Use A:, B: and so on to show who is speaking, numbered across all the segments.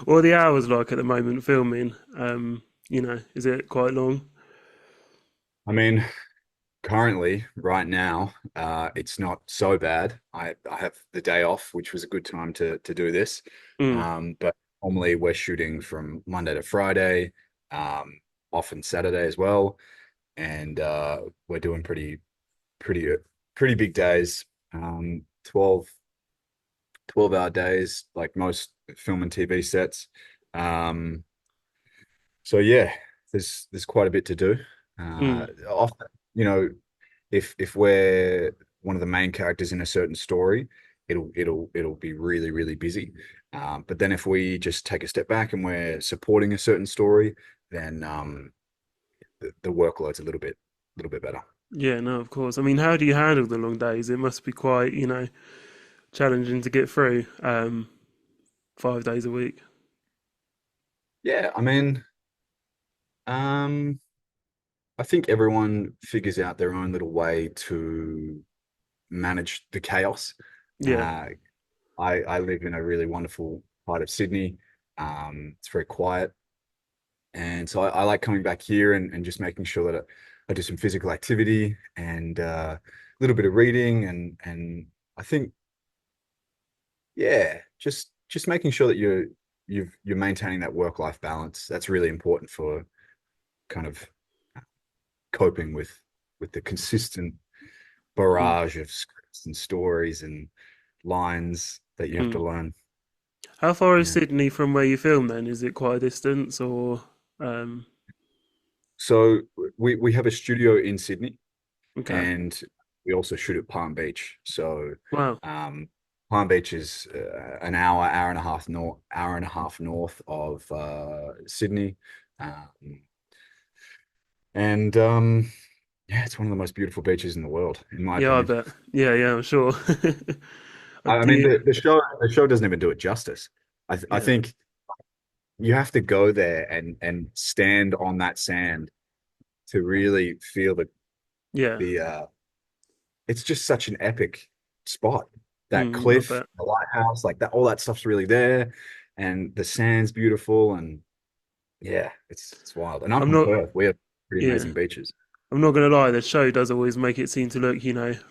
A: What are the hours like at the moment filming? Is it quite long?
B: I mean, currently, right now, it's not so bad. I have the day off, which was a good time to do this.
A: Mm,
B: But normally we're shooting from Monday to Friday, um, often Saturday as well, and we're doing pretty pretty big days. 12 hour days, like most film and TV sets. Um, so yeah, there's quite a bit to do.
A: mm.
B: Often, you know, if we're one of the main characters in a certain story, it'll be really busy. But then if we just take a step back and we're supporting a certain story, then the workload's a little bit better.
A: Yeah, no, of course. I mean, how do you handle the long days? It must be quite, challenging to get through 5 days a week.
B: Yeah, I mean, um, I think everyone figures out their own little way to manage the chaos.
A: Yeah.
B: Uh, I live in a really wonderful part of Sydney. It's very quiet. And so I like coming back here and just making sure that I do some physical activity and a little bit of reading and I think yeah, just making sure that you're maintaining that work-life balance. That's really important for kind of coping with the consistent
A: Mm,
B: barrage of scripts and stories and lines that you have to
A: mm.
B: learn.
A: How far is
B: Yeah.
A: Sydney from where you film then? Is it quite a distance or um
B: So we have a studio in Sydney
A: okay.
B: and we also shoot at Palm Beach. So
A: Wow.
B: um, Palm Beach is an hour and a half north of Sydney, um, and yeah, it's one of the most beautiful beaches in the world, in my
A: Yeah, I
B: opinion.
A: bet. Yeah, yeah, I'm sure.
B: I
A: Do
B: mean,
A: you,
B: the show doesn't even do it justice. I
A: yeah.
B: think you have to go there and stand on that sand to really feel
A: Yeah.
B: the it's just such an epic spot. That
A: I
B: cliff,
A: bet.
B: the lighthouse, like that, all that stuff's really there, and the sand's beautiful, and yeah, it's wild. And I'm
A: I'm
B: from
A: not
B: Perth. We have pretty
A: yeah.
B: amazing beaches.
A: I'm not gonna lie, the show does always make it seem to look,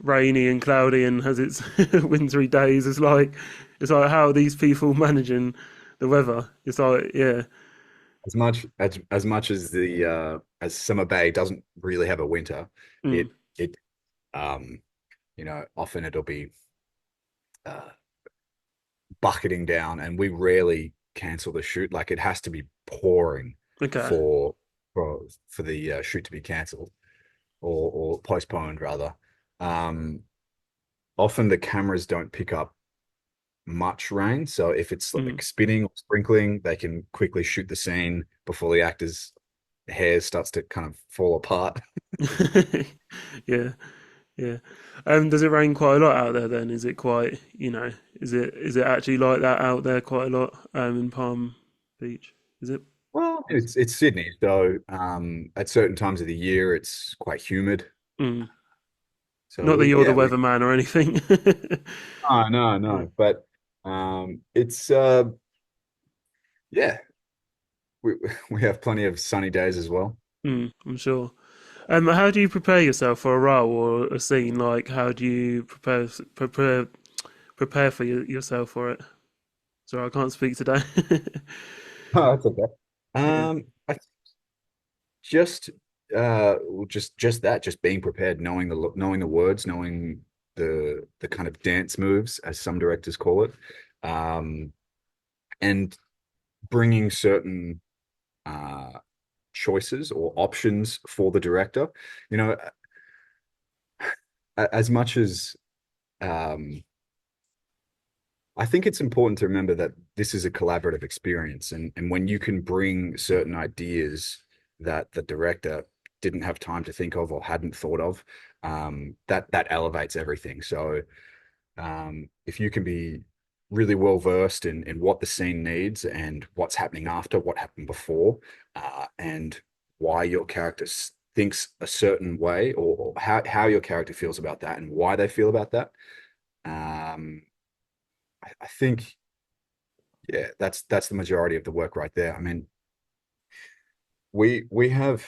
A: rainy and cloudy and has its wintry days. It's like how are these people managing the weather? It's like, yeah.
B: As much as the as Summer Bay doesn't really have a winter,
A: Mm,
B: it um often it'll be uh bucketing down, and we rarely cancel the shoot. Like it has to be pouring
A: okay.
B: for for the shoot to be cancelled or postponed rather. Um, Often the cameras don't pick up much rain, so if it's
A: Mm.
B: like spinning or sprinkling, they can quickly shoot the scene before the actor's hair starts to kind of fall apart.
A: Yeah, yeah. Does it rain quite a lot out there then? Is it quite, is it actually like that out there quite a lot, in Palm Beach? Is it?
B: Well, it's Sydney, so at certain times of the year it's quite humid.
A: Mm.
B: So
A: Not that
B: we
A: you're the
B: yeah we
A: weatherman or anything. Yeah.
B: no, but it's yeah, we we have plenty of sunny days as well.
A: I'm sure. How do you prepare yourself for a role or a scene? Like, how do you prepare for yourself for it? Sorry, I can't speak today.
B: Oh, that's okay.
A: Yeah.
B: I just well, just that, just being prepared, knowing the words, knowing the kind of dance moves, as some directors call it, um, and bringing certain uh choices or options for the director. You know, as much as um I think it's important to remember that this is a collaborative experience, and when you can bring certain ideas that the director didn't have time to think of or hadn't thought of, that elevates everything. So if you can be really well versed in what the scene needs and what's happening after, what happened before, and why your character thinks a certain way, or how your character feels about that and why they feel about that, I think Yeah, that's the majority of the work right there. I mean, we have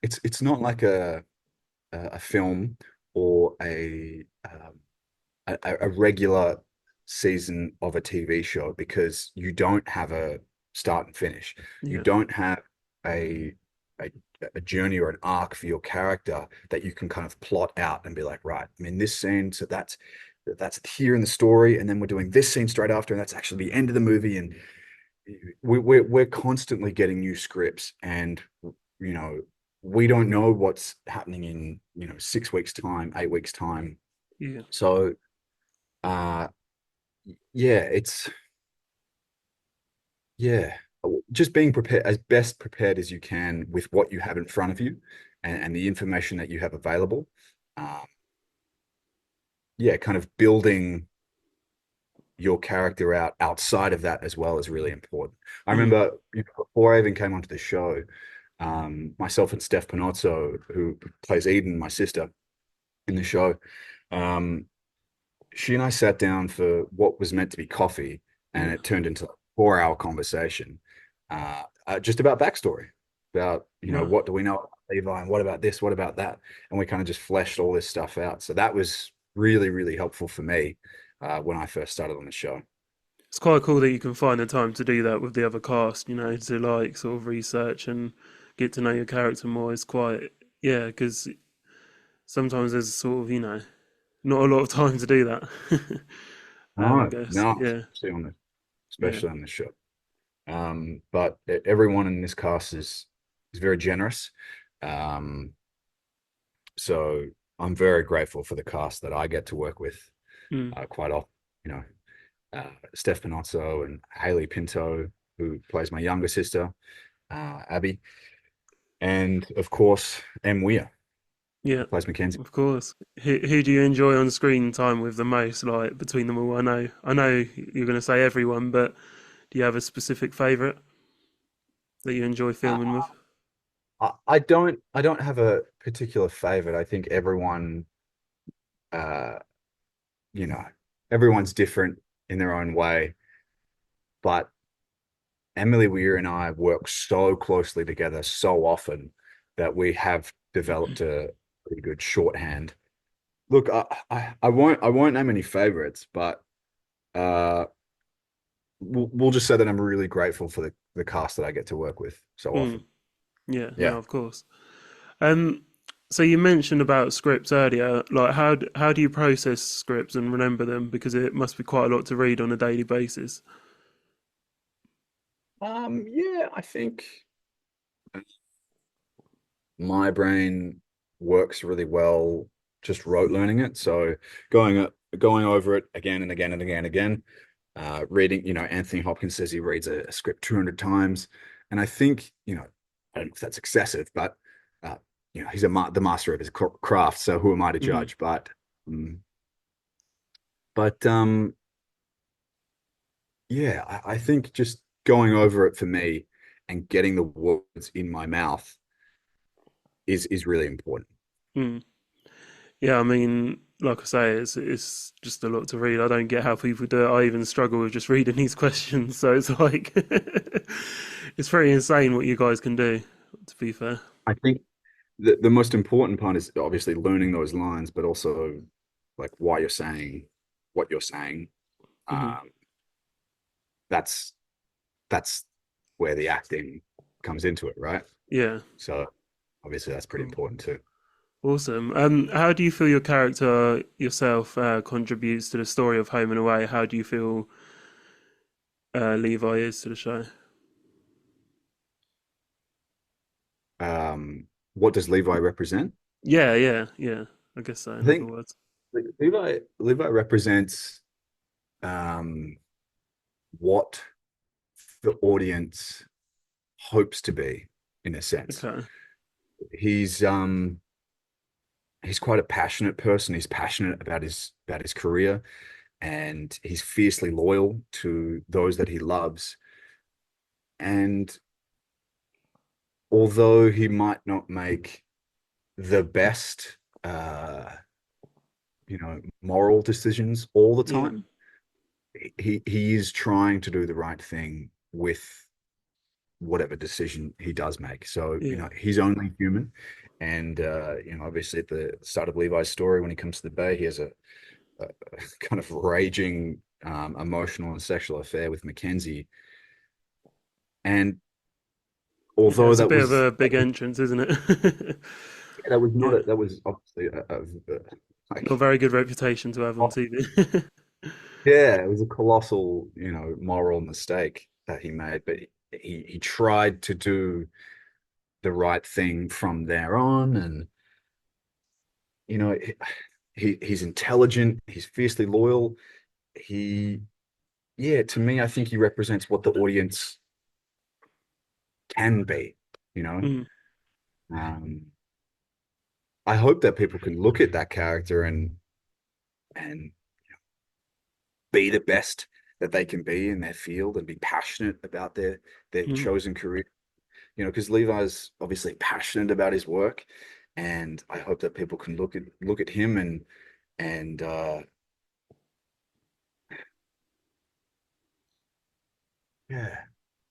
B: it's not like a film or a regular season of a TV show because you don't have a start and finish. You
A: Yeah,
B: don't have a a, a journey or an arc for your character that you can kind of plot out and be like, right, I'm in this scene, so that's here in the story, and then we're doing this scene straight after, and that's actually the end of the movie. And we're constantly getting new scripts, and you know, we don't know what's happening in 6 weeks time, 8 weeks time.
A: yeah,
B: So uh yeah, it's yeah, just being prepared as best prepared as you can with what you have in front of you and the information that you have available. Um, yeah, kind of building your character out outside of that as well is really important. I
A: mm,
B: remember before I even came onto the show, myself and Steph Panozzo, who plays Eden, my sister, in the show, um, she and I sat down for what was meant to be coffee, and
A: yeah,
B: it turned into a 4 hour conversation, just about backstory, about
A: wow.
B: what do we know about Levi, and what about this, what about that, and we kind of just fleshed all this stuff out. So that was really, really helpful for me when I first started on the show.
A: It's quite cool that you can find the time to do that with the other cast, to like sort of research and get to know your character more. It's quite, yeah, because sometimes there's sort of, not a lot of time to do that. I
B: No,
A: guess,
B: no,
A: yeah, yeah,
B: especially on the show. But everyone in this cast is very generous. Um, So I'm very grateful for the cast that I get to work with
A: mm,
B: quite often. You know, Steph Panozzo and Haley Pinto, who plays my younger sister, Abby, and of course Em Weir,
A: yeah,
B: who plays Mackenzie.
A: of course. Who do you enjoy on screen time with the most, like between them all? I know you're going to say everyone, but do you have a specific favourite that you enjoy
B: Uh,
A: filming with?
B: I don't have a particular favorite. I think uh, you know, everyone's different in their own way, but Emily Weir and I work so closely together so often that we have developed a pretty good shorthand. Look, I won't name any favorites, but uh, we'll just say that I'm really grateful for the cast that I get to work with so
A: Mm,
B: often.
A: yeah, no,
B: Yeah.
A: of course. Um, so you mentioned about scripts earlier. Like, how do you process scripts and remember them? Because it must be quite a lot to read on a daily basis.
B: Yeah, I think my brain works really well just rote learning it. So going over it again and again and again and again. Reading, Anthony Hopkins says he reads a script 200 times. And I think, I don't know if that's excessive, but, uh, he's the master of his craft. So who am I to
A: Hmm.
B: judge? Um, but yeah, I think just going over it for me and getting the words in my mouth is really important.
A: Mm. Yeah, I mean, like I say, it's just a lot to read. I don't get how people do it. I even struggle with just reading these questions. So it's like, it's very insane what you guys can do. To be fair.
B: I think the most important part is obviously learning those lines, but also like why you're saying what you're saying.
A: Hmm.
B: Um, that's that's where the acting comes into it, right?
A: Yeah.
B: So obviously that's pretty
A: Cool.
B: important too.
A: Awesome. How do you feel your character yourself contributes to the story of Home and Away? How do you feel Levi is to the show?
B: What does Levi represent?
A: Yeah, yeah, yeah. I guess so.
B: I
A: In other
B: think
A: words.
B: Levi represents um, what the audience hopes to be in a sense.
A: Okay.
B: He's um he's quite a passionate person. He's passionate about his career, and he's fiercely loyal to those that he loves. And although he might not make the best moral decisions all the
A: Yeah.
B: time, he is trying to do the right thing with whatever decision he does make. So,
A: Yeah.
B: he's only human. And, obviously at the start of Levi's story, when he comes to the bay, he has a kind of raging emotional and sexual affair with Mackenzie. And
A: Yeah,
B: although
A: it's a bit of a big entrance, isn't it?
B: that was not
A: Yeah.
B: a, that was obviously
A: Not a
B: like,
A: very good reputation to have on TV.
B: yeah, it was a colossal, moral mistake that he made, but he tried to do the right thing from there on. And you know he's intelligent, he's fiercely loyal. He Yeah, to me, I think he represents what the audience can be, you know.
A: Mm,
B: um I hope that people can look at that character and be the best that they can be in their field and be passionate about their
A: mm,
B: chosen career, because Levi's obviously passionate about his work. And I hope that people can look at him and yeah,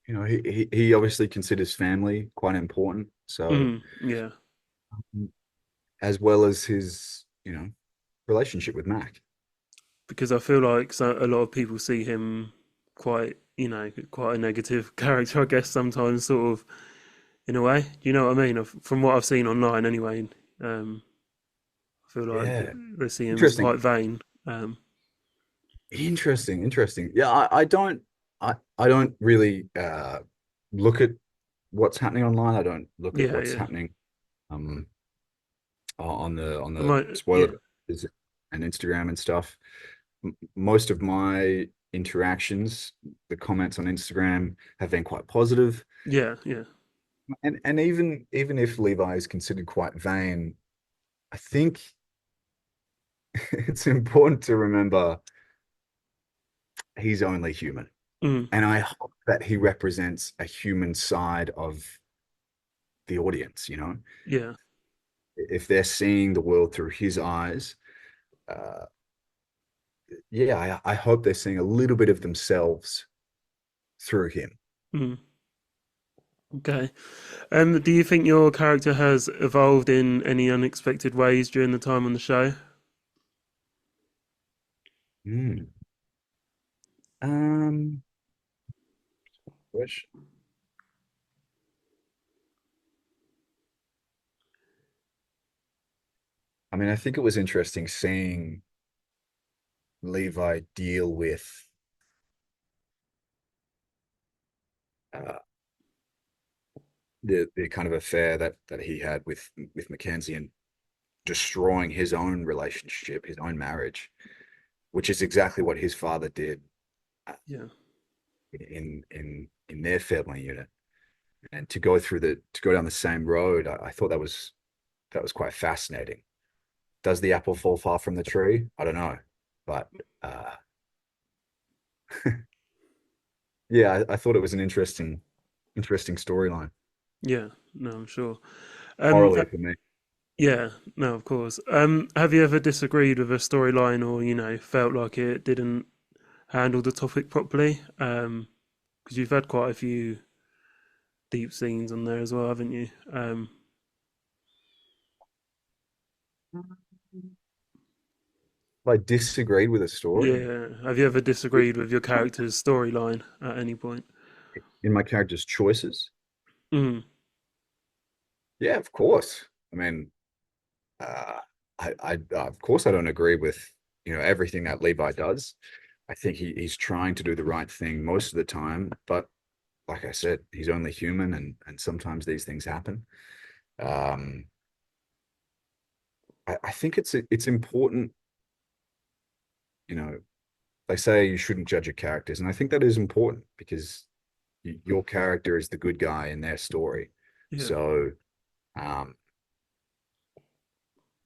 B: he obviously considers family quite important. So,
A: yeah.
B: as well as his, relationship with Mac.
A: Because I feel like a lot of people see him quite, quite a negative character, I guess, sometimes, sort of, in a way. Do you know what I mean? From what I've seen online, anyway. Um, I feel like
B: Yeah.
A: they see him as
B: Interesting.
A: quite vain. Um,
B: Interesting. Yeah, I don't really look at what's happening online. I don't look at
A: yeah,
B: what's
A: yeah.
B: happening um on the
A: Yeah,
B: spoiler and Instagram and stuff. Most of my interactions, the comments on Instagram have been quite positive.
A: yeah, yeah,
B: And even if Levi is considered quite vain, I think it's important to remember he's only human.
A: mm,
B: And I hope that he represents a human side of the audience,
A: yeah,
B: if they're seeing the world through his eyes. uh, yeah, I hope they're seeing a little bit of themselves through him.
A: mm. Okay. Do you think your character has evolved in any unexpected ways during the time on the show?
B: Mm. Um, Wish. I mean, I think it was interesting seeing Levi deal with uh, the kind of affair that he had with Mackenzie, and destroying his own relationship, his own marriage, which is exactly what his father did uh,
A: Yeah.
B: in their family unit. And to go down the same road, I thought that was quite fascinating. Does the apple fall far from the tree? I don't know, but uh, yeah, I thought it was an interesting storyline
A: Yeah, no, I'm sure. Um,
B: morally for me.
A: yeah, no, of course. Have you ever disagreed with a storyline or, felt like it didn't handle the topic properly? Because you've had quite a few deep scenes on there as well, haven't you?
B: If I disagreed with a story
A: Yeah. Have you ever disagreed with your character's storyline at any point?
B: in my character's choices,
A: Mm,
B: yeah, of course. I mean, uh, of course I don't agree with everything that Levi does. I think he's trying to do the right thing most of the time, but like I said, he's only human, and sometimes these things happen. Um, I think it's important. They say you shouldn't judge your characters, and I think that is important because your character is the good guy in their story.
A: yeah.
B: So um,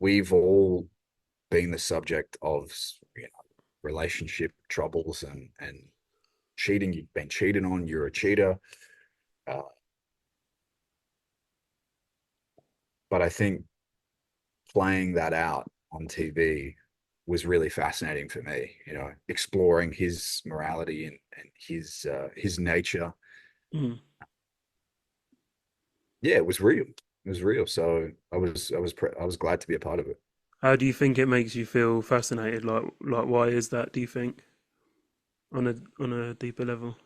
B: we've all been the subject of relationship troubles and cheating. You've been cheated on. You're a cheater. Uh, but I think playing that out on TV was really fascinating for me. Exploring his morality and his nature.
A: Mm.
B: Yeah, it was real. It was real. So I was glad to be a part of it.
A: How do you think it makes you feel fascinated? Like why is that? Do you think on a deeper level?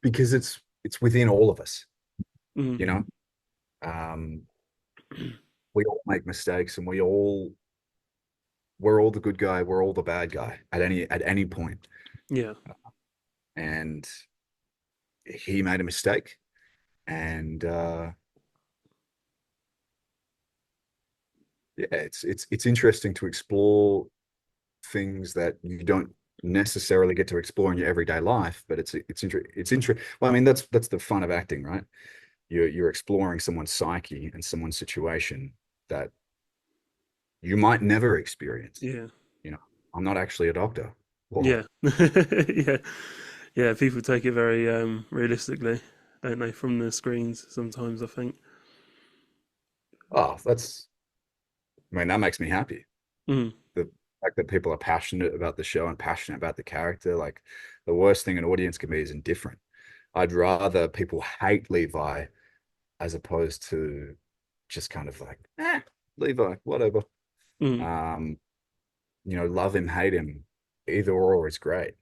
B: Because it's within all of us,
A: Mm.
B: you know. Um, we all make mistakes, and we're all the good guy, we're all the bad guy at any point.
A: Yeah,
B: And he made a mistake, and yeah, it's interesting to explore things that you don't necessarily get to explore in your everyday life, but it's interesting. Well, I mean, that's the fun of acting, right? You're exploring someone's psyche and someone's situation that you might never experience.
A: yeah,
B: You know, I'm not actually a doctor. Whoa.
A: yeah, yeah, yeah. People take it very realistically, don't they? From the screens, sometimes I think.
B: Oh, I mean, that makes me happy.
A: Mm.
B: The fact that people are passionate about the show and passionate about the character, like the worst thing an audience can be is indifferent. I'd rather people hate Levi as opposed to just kind of like, Levi, whatever.
A: Mm.
B: Um, love him, hate him, either or is great.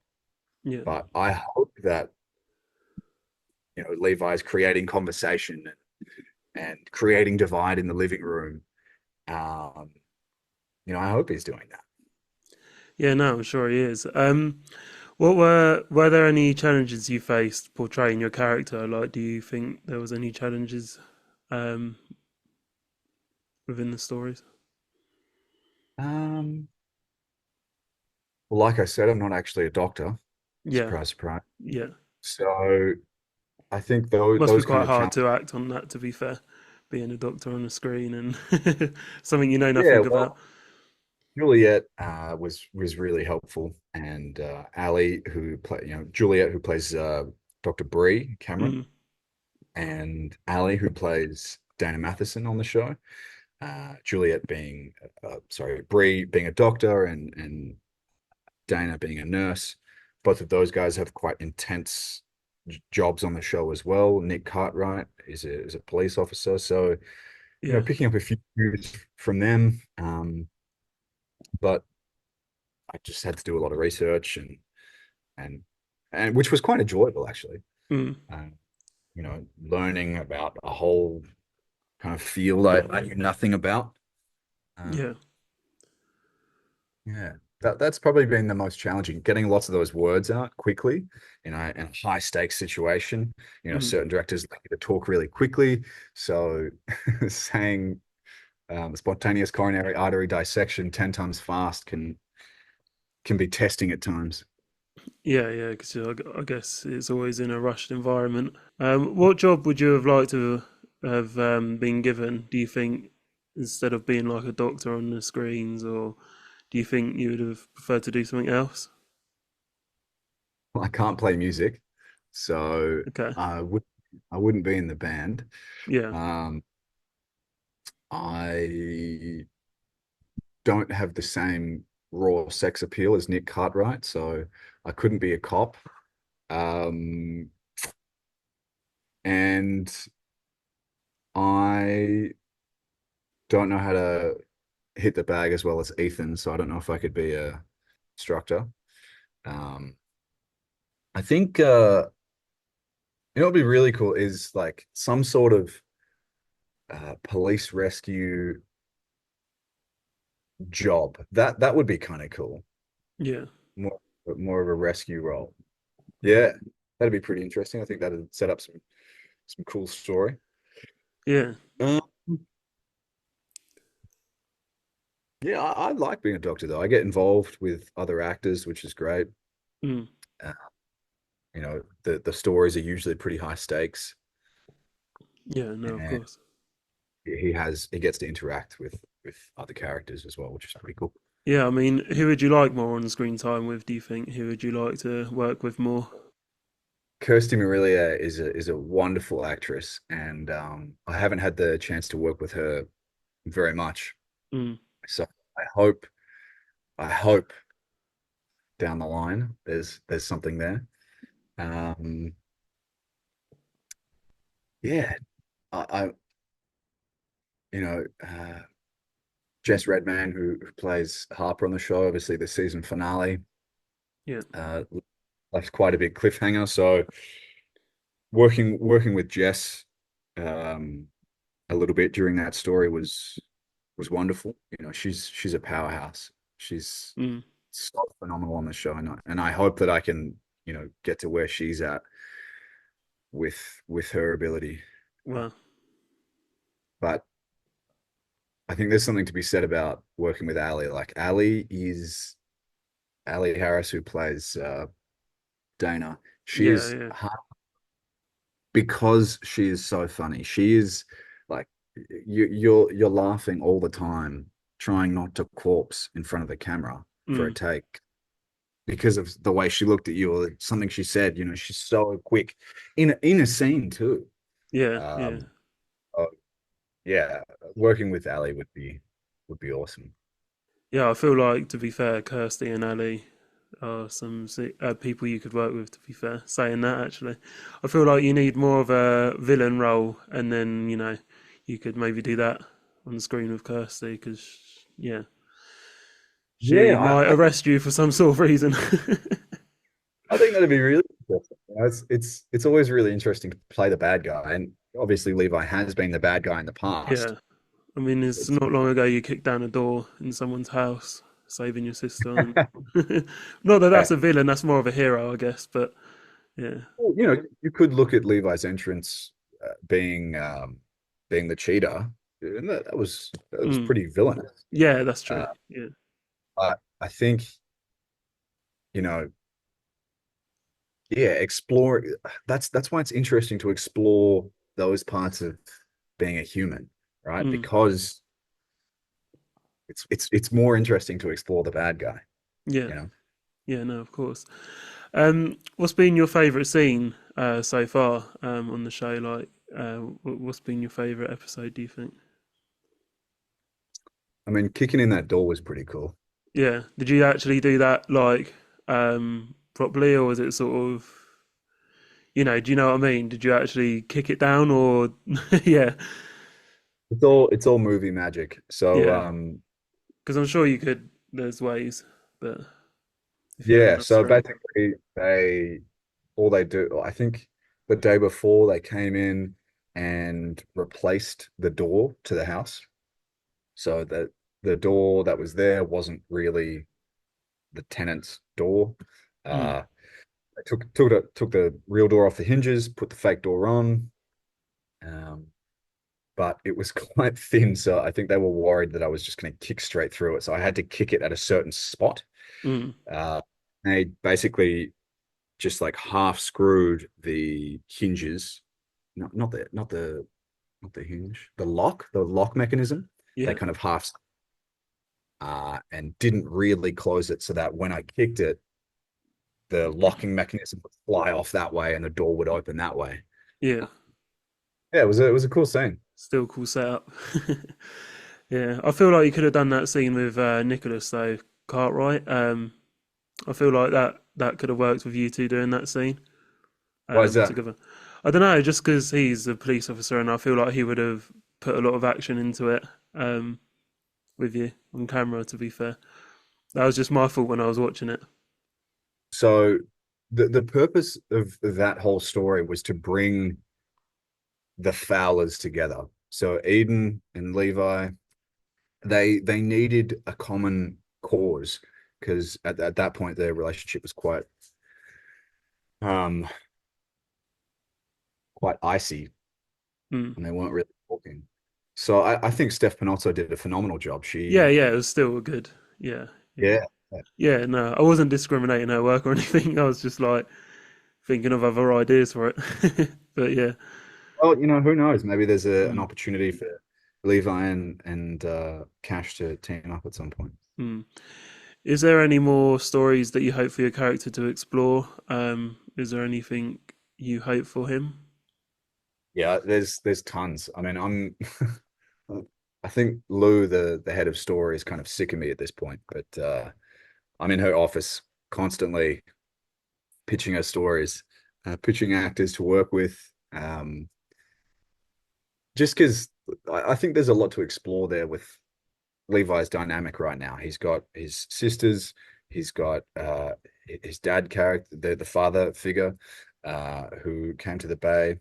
A: Yeah,
B: But I hope that, Levi's creating conversation and creating divide in the living room. Um, I hope he's doing that.
A: yeah. No, I'm sure he is. What were there any challenges you faced portraying your character? Like, do you think there was any challenges um, within the stories?
B: Um, well, like I said, I'm not actually a doctor.
A: Yeah,
B: Surprise, surprise.
A: yeah.
B: So I think those
A: Must be
B: those kind
A: quite
B: of
A: hard
B: challenges.
A: to act on that, to be fair, being a doctor on a screen and something you know
B: Yeah,
A: nothing about.
B: well, Juliet was really helpful, and Ali, Juliet, who plays Dr. Bree Cameron,
A: Mm,
B: and Ali, who plays Dana Matheson on the show. Juliet being, sorry, Bree being a doctor, and Dana being a nurse. Both of those guys have quite intense jobs on the show as well. Nick Cartwright is a police officer, so
A: yeah.
B: picking up a few cues from them. But I just had to do a lot of research and and which was quite enjoyable actually.
A: Mm,
B: Um, Learning about a whole kind of field I knew nothing about.
A: yeah.
B: Um, yeah, that's probably been the most challenging, getting lots of those words out quickly, in a high stakes situation.
A: Mm,
B: Certain directors like to talk really quickly, so saying spontaneous coronary artery dissection 10 times fast can be testing at times.
A: yeah, yeah. Because I guess it's always in a rushed environment. What job would you have liked to have been given? Do you think instead of being like a doctor on the screens, or do you think you would have preferred to do something else?
B: I can't play music, so
A: Okay.
B: I wouldn't be in the band.
A: Yeah.
B: Um, I don't have the same raw sex appeal as Nick Cartwright, so I couldn't be a cop. Um, and I don't know how to hit the bag as well as Ethan, so I don't know if I could be a instructor. Um, I think what'd be really cool is like some sort of police rescue job. That would be kind of cool.
A: Yeah.
B: More of a rescue role. Yeah, that'd be pretty interesting. I think that'd set up some cool story.
A: Yeah.
B: Um, yeah, I like being a doctor though. I get involved with other actors, which is great.
A: Mm,
B: Uh, the stories are usually pretty high stakes,
A: yeah. No, of
B: and
A: course.
B: he gets to interact with other characters as well, which is pretty cool.
A: Yeah. I mean, who would you like more on screen time with? Do you think? Who would you like to work with more?
B: Kirsty Marilia is a wonderful actress, and I haven't had the chance to work with her very much.
A: Mm,
B: So I hope, I hope down the line there's something there. Um, yeah, I Jess Redman, who plays Harper on the show, obviously the season finale,
A: Yeah.
B: uh, left quite a big cliffhanger. So working with Jess, um, a little bit during that story was wonderful. She's a powerhouse. She's
A: Mm.
B: so phenomenal on the show, and I hope that I can get to where she's at with her ability. Uh,
A: Well,
B: but I think there's something to be said about working with Ali. Like Ali Harris, who plays Dana. She
A: yeah,
B: is
A: yeah.
B: hard because she is so funny. She is like you're laughing all the time, trying not to corpse in front of the camera for a
A: Mm.
B: take because of the way she looked at you or something she said. She's so quick in a scene too.
A: Yeah, yeah.
B: Um, oh, yeah, working with Ali would be awesome.
A: Yeah, I feel like, to be fair, Kirsty and Ali are some people you could work with, to be fair. Saying that, actually. I feel like you need more of a villain role, and then, you could maybe do that on the screen with Kirsty, because, yeah, she
B: Yeah,
A: might
B: I think
A: arrest you for some sort of reason.
B: I think that'd be really interesting. It's always really interesting to play the bad guy, and obviously Levi has been the bad guy in the past.
A: Yeah. I mean, it's
B: It's
A: not long ago you kicked down a door in someone's house, saving your sister. Not that
B: yeah.
A: that's a villain, that's more of a hero, I guess, but yeah.
B: Well, you could look at Levi's entrance being the cheater, and that was
A: Mm.
B: pretty villainous.
A: Yeah, that's true.
B: Uh,
A: Yeah.
B: I think you know, yeah, explore. That's why it's interesting to explore those parts of being a human, right?
A: Mm.
B: Because it's more interesting to explore the bad guy,
A: Yeah.
B: you know.
A: Yeah, no, of course. What's been your favourite scene so far on the show? Like, what's been your favourite episode, do you think?
B: I mean, kicking in that door was pretty cool.
A: Yeah. Did you actually do that, like, properly, or was it sort of, do you know what I mean? Did you actually kick it down, or, yeah,
B: It's all movie magic. So
A: yeah. Because I'm sure you could, there's ways, but if you had
B: yeah,
A: enough
B: so
A: strength.
B: basically they do, I think the day before they came in and replaced the door to the house. So that the door that was there wasn't really the tenant's door.
A: Mm,
B: Uh they took the real door off the hinges, put the fake door on. Um, but it was quite thin, so I think they were worried that I was just going to kick straight through it. So I had to kick it at a certain spot.
A: mm,
B: Uh, they basically just like half screwed the hinges, not the hinge, the lock mechanism. They
A: yeah.
B: kind of half and didn't really close it so that when I kicked it, the locking mechanism would fly off that way and the door would open that way.
A: Yeah.
B: Yeah, it was a cool scene.
A: Still cool setup. Yeah. I feel like you could have done that scene with Nicholas though, Cartwright. I feel like that could have worked with you two doing that scene
B: Why is that?
A: together. I don't know, just because he's a police officer, and I feel like he would have put a lot of action into it with you on camera. To be fair, that was just my fault when I was watching it.
B: So the purpose of that whole story was to bring the Fowlers together. So Eden and Levi, they needed a common cause because at that point their relationship was um quite icy
A: Mm.
B: and they weren't really talking. So I think Steph Panotto did a phenomenal job.
A: Yeah,
B: She
A: yeah, it was still good. Yeah, yeah,
B: Yeah.
A: yeah. No, I wasn't discriminating her work or anything. I was just like thinking of other ideas for it. But yeah.
B: Well, who knows? Maybe there's an
A: Mm.
B: opportunity for Levi and Cash to team up at some point.
A: Mm. Is there any more stories that you hope for your character to explore? Is there anything you hope for him?
B: Yeah, there's tons. I mean, I'm I think Lou, the head of store, is kind of sick of me at this point. But I'm in her office constantly pitching her stories, pitching actors to work with. Just because I think there's a lot to explore there with Levi's dynamic right now. He's got his sisters, he's got his dad character, the father figure, who came to the Bay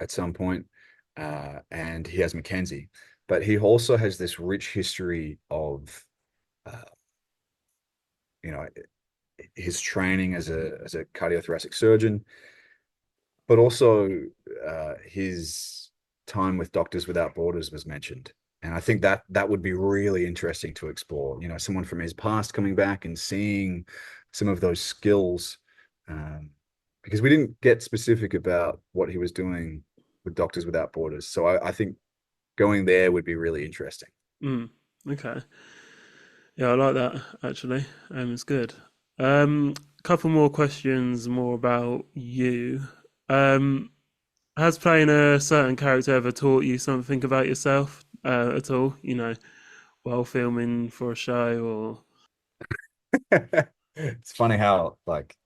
B: at some point, and he has Mackenzie, but he also has this rich history of, uh, you know, his training as a cardiothoracic surgeon, but also his time with Doctors Without Borders was mentioned. And I think that that would be really interesting to explore. You know, someone from his past coming back and seeing some of those skills, um, because we didn't get specific about what he was doing with Doctors Without Borders. So I think going there would be really interesting.
A: Mm, okay. Yeah, I like that actually. It's good. Couple more questions more about you. Um, has playing a certain character ever taught you something about yourself at all? You know, while filming for a show or
B: It's funny how like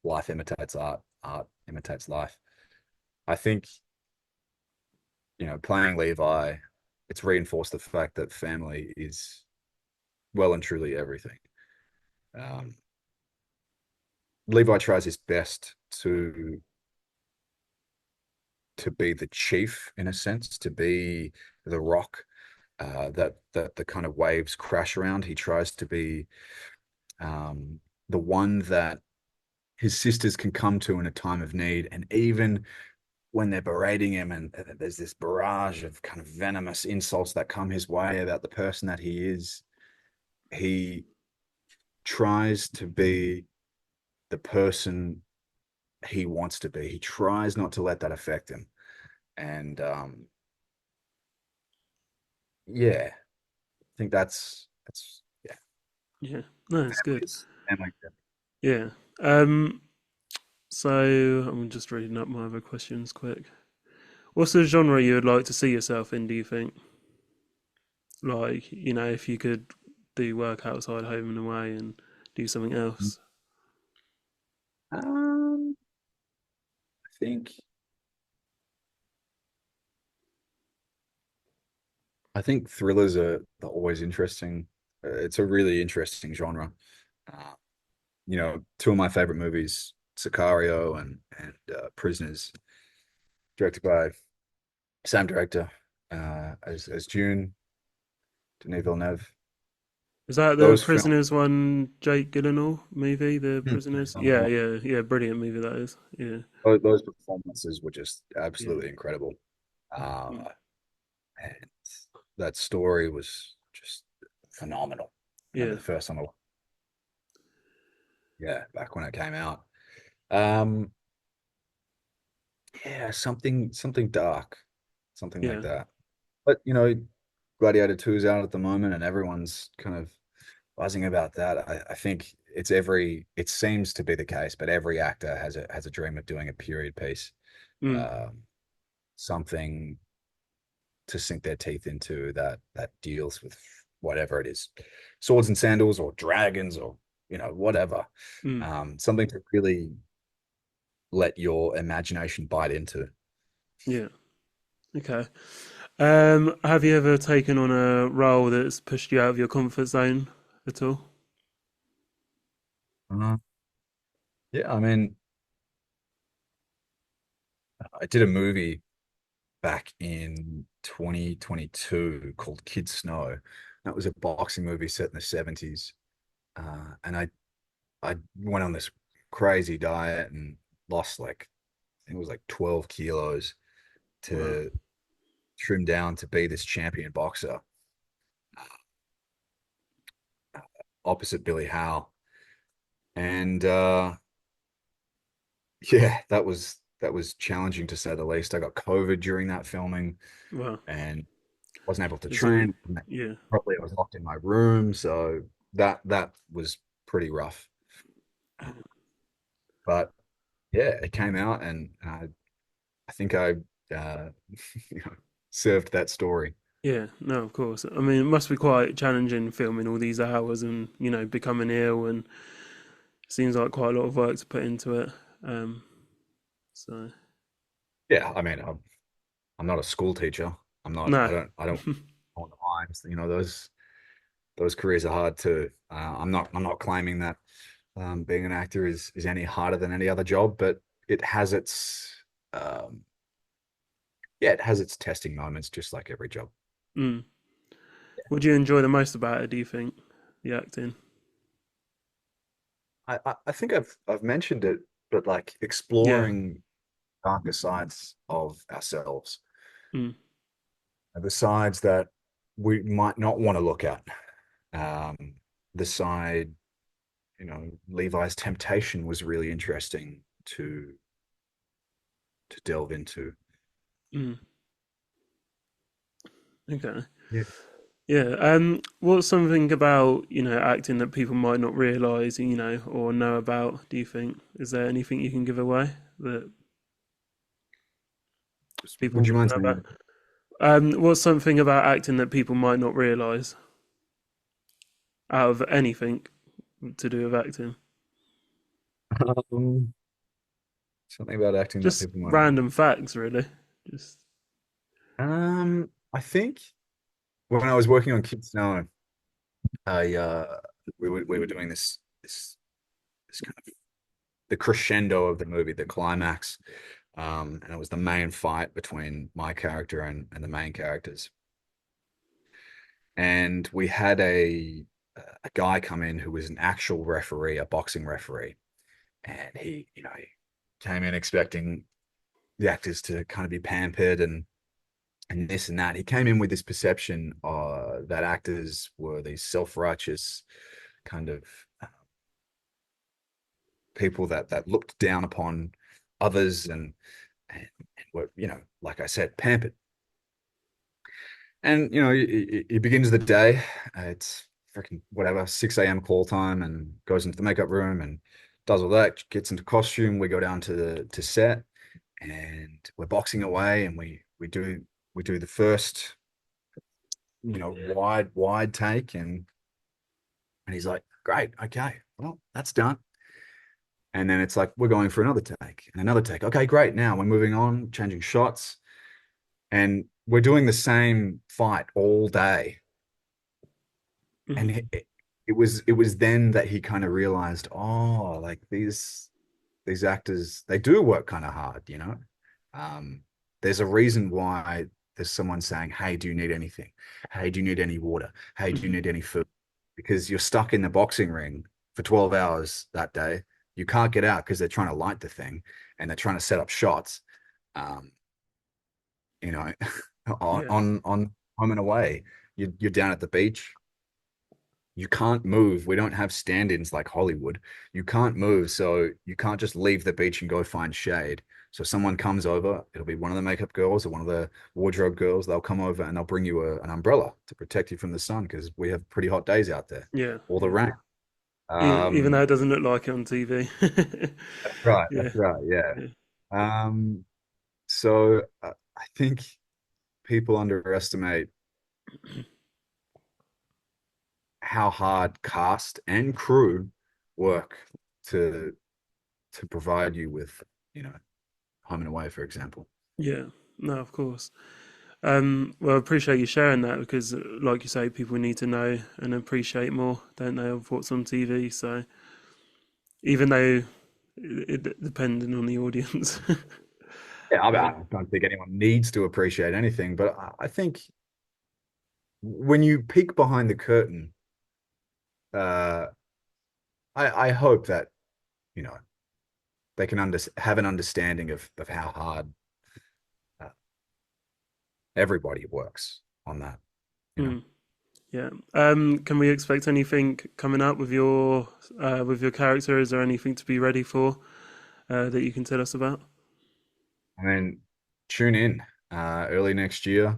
B: life imitates art, art imitates life. I think, you know, playing Levi, it's reinforced the fact that family is well and truly everything. Um, Levi tries his best to be the chief in a sense, to be the rock that the kind of waves crash around. He tries to be the one that his sisters can come to in a time of need, and even when they're berating him and there's this barrage of kind of venomous insults that come his way about the person that he is, he tries to be the person he wants to be. He tries not to let that affect him. And yeah, I think that's yeah,
A: yeah, no, it's good.
B: family.
A: Yeah. So I'm just reading up my other questions quick. What's the genre you would like to see yourself in, do you think? Like, you know, if you could do work outside home and away and do something else.
B: I think I think thrillers are always interesting. It's a really interesting genre. Uh, you know, two of my favorite movies, Sicario and Prisoners, directed by same director as June, Denis Villeneuve.
A: Is that the
B: Those films,
A: Prisoners one, Jake Gyllenhaal movie? The Prisoners? Yeah,
B: those,
A: yeah, yeah. Brilliant movie that is. Yeah,
B: those performances were just
A: yeah,
B: absolutely incredible.
A: mm,
B: And that story was just phenomenal. I remember
A: yeah,
B: the first time yeah, back when it came out. Um, yeah, something dark, something like
A: yeah.
B: that. But you know, Gladiator 2 is out at the moment, and everyone's kind of buzzing about that. I think it seems to be the case, but every actor has a dream of doing a period piece,
A: Mm,
B: um, something to sink their teeth into that deals with whatever it is, swords and sandals or dragons or you know whatever,
A: mm,
B: something to really let your imagination bite into.
A: yeah. Okay. Have you ever taken on a role that's pushed you out of your comfort zone at all?
B: Uh, yeah, I mean, I did a movie back in 2022 called Kid Snow. That was a boxing movie set in the 70s. And I went on this crazy diet and lost like, I think it was like 12 kilos
A: Wow.
B: to trim down to be this champion boxer opposite Billy Howell. And yeah, that was challenging to say the least. I got COVID during that filming
A: Wow.
B: and wasn't able to
A: Is it?
B: train
A: Yeah.
B: properly. I was locked in my room, so that was pretty rough.
A: Yeah.
B: But yeah, it came out, and I think I uh, you know, served that story.
A: Yeah, no, of course. I mean, it must be quite challenging filming all these hours and, becoming ill, and seems like quite a lot of work to put into it. Um, so
B: Yeah, I mean, I'm not a school teacher. I'm not.
A: no.
B: I don't want the lines. You know, those careers are hard too. I'm not claiming that being an actor is any harder than any other job, but it has its um, yeah, it has its testing moments, just like every job.
A: Mm. What do you enjoy the most about it, do you think? The acting?
B: I think I've mentioned it, but like
A: Yeah.
B: exploring darker sides of ourselves,
A: Mm.
B: the sides that we might not want to look at. Um, the side, Levi's temptation was really interesting to delve into.
A: Mm. Okay.
B: Yeah.
A: Yeah. What's something about, acting that people might not realize, or know about, do you think? Is there anything you can give away that people
B: Would you
A: would
B: mind
A: know
B: saying
A: about?
B: that?
A: What's something about acting that people might not realize out of anything to do with acting?
B: Um, Something about acting that
A: Just
B: people might not.
A: random facts, really. Just
B: I think when I was working on Kids Know, I we were doing this kind of the crescendo of the movie, the climax, and it was the main fight between my character and the main characters. And we had a guy come in who was an actual referee, a boxing referee, and he came in expecting the actors to kind of be pampered and this and that. He came in with this perception that actors were these self-righteous kind of people that looked down upon others and were, like I said, pampered. And he begins the day. It's freaking whatever, 6 a.m. call time, and goes into the makeup room and does all that, gets into costume. We go down to set and we're boxing away, and we do the first, wide take, and he's like, great, okay, well, that's done. And then it's like, we're going for another take and another take. Okay, great. Now we're moving on, changing shots, and we're doing the same fight all day. And
A: mm,
B: it was then that he kind of realized, oh, like these actors, they do work kind of hard. Um, there's a reason why there's someone saying, hey, do you need anything? Hey, do you need any water? Hey, do you
A: mm,
B: need any food? Because you're stuck in the boxing ring for 12 hours that day. You can't get out because they're trying to light the thing and they're trying to set up shots. Um, you know,
A: yeah,
B: on home and away. You're down at the beach. You can't move. We don't have stand-ins like Hollywood. You can't move, so you can't just leave the beach and go find shade. So someone comes over, it'll be one of the makeup girls or one of the wardrobe girls. They'll come over and they'll bring you an umbrella to protect you from the sun because we have pretty hot days out there,
A: yeah,
B: or the
A: yeah.
B: rain.
A: Even though
B: Um,
A: it doesn't look like it on TV.
B: that's right.
A: Yeah,
B: That's right. Yeah.
A: yeah,
B: So I think people underestimate how hard cast and crew work to provide you with, you know, home and away, for example.
A: yeah. No, of course. Well, I appreciate you sharing that because, like you say, people need to know and appreciate more, don't they, of what's on TV. So even though depending on the audience,
B: Yeah,
A: yeah,
B: I don't think anyone needs to appreciate anything, but I think when you peek behind the curtain, uh, I hope that you know they can have an understanding of how hard uh, everybody works on that. You know,
A: mm, yeah. Can we expect anything coming up with your character? Is there anything to be ready for that you can tell us about?
B: I mean, tune in early next year.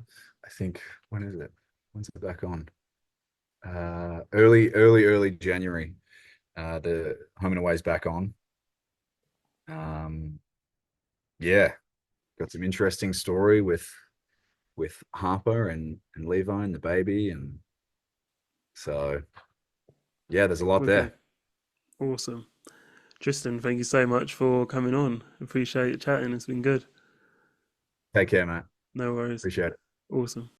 B: I think when is it? When's it back on? Early January. The home and away's back on. Um, yeah, got some interesting story with Harper and Levi and the baby, and so yeah, there's a lot
A: Okay,
B: there.
A: awesome. Tristan, thank you so much for coming on. Appreciate chatting. It's been good.
B: Take care, mate.
A: No worries.
B: Appreciate it.
A: Awesome.